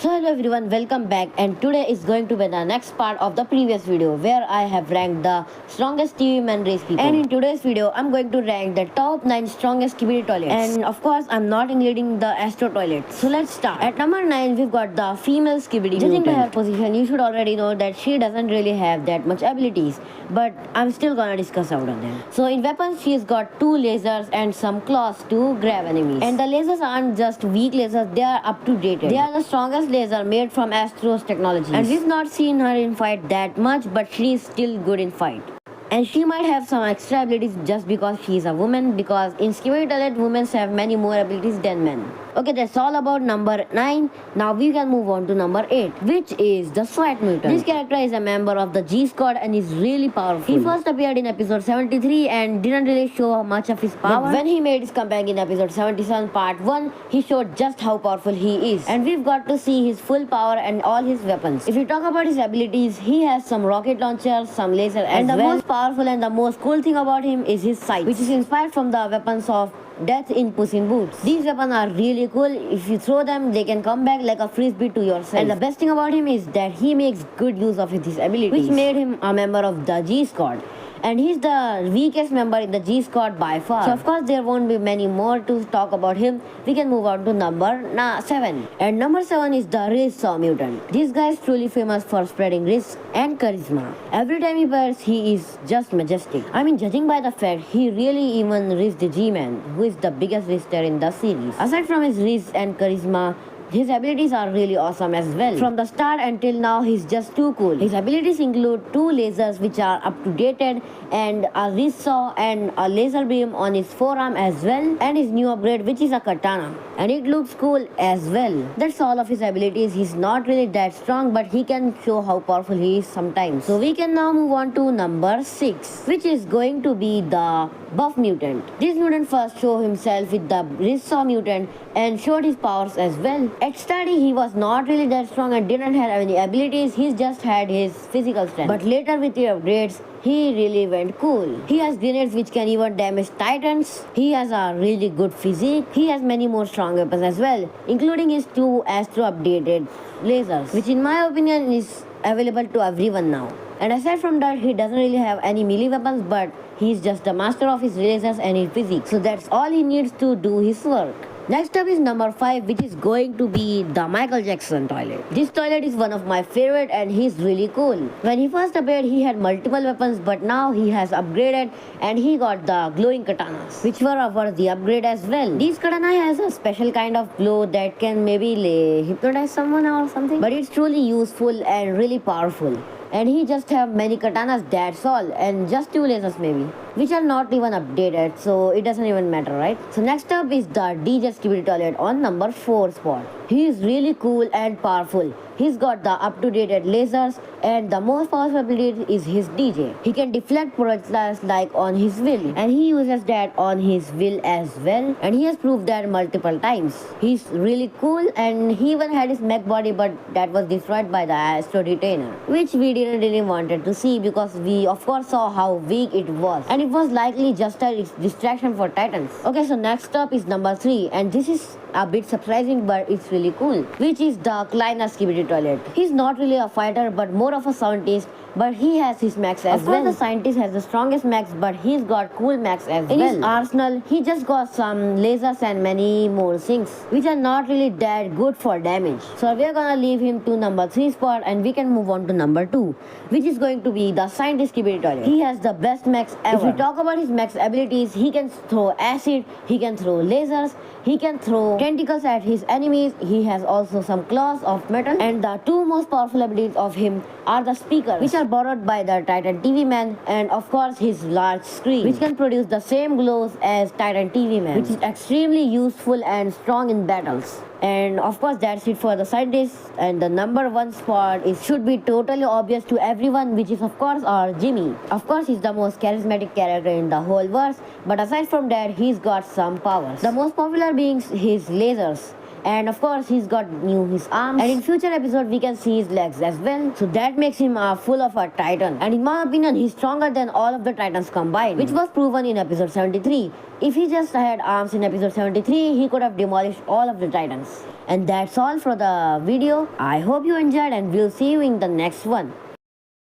So hello everyone, welcome back, and today is going to be the next part of the previous video where I have ranked the strongest TV man race people. And in today's video, I'm going to rank the top 9 strongest skibidi toilets. And of course, I'm not including the Astro toilets. So let's start. At number 9, we've got the female skibidi. Judging by her position, you should already know that she doesn't really have that much abilities, but I'm still gonna discuss out of them. So in weapons, she's got 2 lasers and some claws to grab enemies. And the lasers aren't just weak lasers, they are up to date. They are the strongest laser made from Astro's technology. And we've not seen her in fight that much, but she's still good in fight. And she might have some extra abilities just because she's a woman, because in skibidi toilet, women have many more abilities than men. Okay, that's all about number 9. Now we can move on to number 8, which is the SWAT mutant. This character is a member of the G Squad and is really powerful. He first appeared in episode 73 and didn't really show much of his power. But when he made his comeback in episode 77 part 1, he showed just how powerful he is. And we've got to see his full power and all his weapons. If we talk about his abilities, he has some rocket launchers, some laser, and the most powerful and the most cool thing about him is his sight, which is inspired from the weapons of Death in Puss in Boots. These weapons are really cool. If you throw them, they can come back like a frisbee to yourself. And the best thing about him is that he makes good use of his abilities, which made him a member of the G Squad. And he's the weakest member in the G Squad by far. So of course there won't be many more to talk about him. We can move on to number 7. And number 7 is the Riz mutant. This guy is truly famous for spreading risk and charisma. Every time he appears, he is just majestic. I mean, judging by the fact, he really even Riz the G-Man, who is the biggest risker in the series. Aside from his risk and charisma, his abilities are really awesome as well. From the start until now, he's just too cool. His abilities include 2 lasers which are up to dated, and a wrist saw and a laser beam on his forearm as well, and his new upgrade which is a katana. And it looks cool as well. That's all of his abilities. He's not really that strong, but he can show how powerful he is sometimes. So we can now move on to number 6, which is going to be the Buff mutant. This mutant first showed himself with the wrist saw mutant and showed his powers as well. At study, he was not really that strong and didn't have any abilities, he just had his physical strength. But later with the upgrades, he really went cool. He has grenades which can even damage titans. He has a really good physique. He has many more strong weapons as well, including his 2 Astro updated lasers, which in my opinion is available to everyone now. And aside from that, he doesn't really have any melee weapons, but he's just the master of his lasers and his physique. So that's all he needs to do his work. Next up is number 5, which is going to be the Michael Jackson toilet. This toilet is one of my favorite and he's really cool. When he first appeared, he had multiple weapons, but now he has upgraded and he got the glowing katanas, which were a worthy upgrade as well. This katana has a special kind of glow that can maybe hypnotize someone or something, but it's truly useful and really powerful. And he just have many katanas, that's all, and just 2 lasers maybe, which are not even updated, so it doesn't even matter, right? So next up is the DJ skibidi toilet on number 4 spot. He is really cool and powerful. He's got the up-to-date lasers, and the most powerful ability is his DJ. He can deflect projectiles like on his will, and he uses that on his will as well, and he has proved that multiple times. He's really cool, and he even had his mech body, but that was destroyed by the Astro Retainer, which we didn't really wanted to see because we of course saw how weak it was, and it was likely just a distraction for Titans. Okay, so next up is number 3, and this is a bit surprising, but it's really cool, which is the Kleiner skibidi toilet. He's not really a fighter, but more of a scientist, but he has his mechs as well. Of course, the scientist has the strongest mechs, but he's got cool mechs as well. In his arsenal, he just got some lasers and many more things, which are not really that good for damage. So we're gonna leave him to number 3 spot, and we can move on to number 2, which is going to be the scientist skibidi toilet. He has the best mechs ever. If we talk about his mechs abilities, he can throw acid, he can throw lasers, he can throw tentacles at his enemies. He has also some claws of metal, and the 2 most powerful abilities of him are the speakers, which are borrowed by the Titan TV Man, and of course his large screen, which can produce the same glows as Titan TV Man, which is extremely useful and strong in battles. And of course that's it for the scientists, and the number 1 spot should be totally obvious to everyone, which is of course our Jimmy. Of course he's the most charismatic character in the whole verse, but aside from that he's got some powers. The most popular being his lasers, and of course he's got his arms, and in future episode we can see his legs as well, so that makes him full of a titan. And in my opinion, he's stronger than all of the titans combined, which was proven in episode 73. If he just had arms in episode 73, he could have demolished all of the titans. And that's all for the video. I hope you enjoyed and we'll see you in the next one.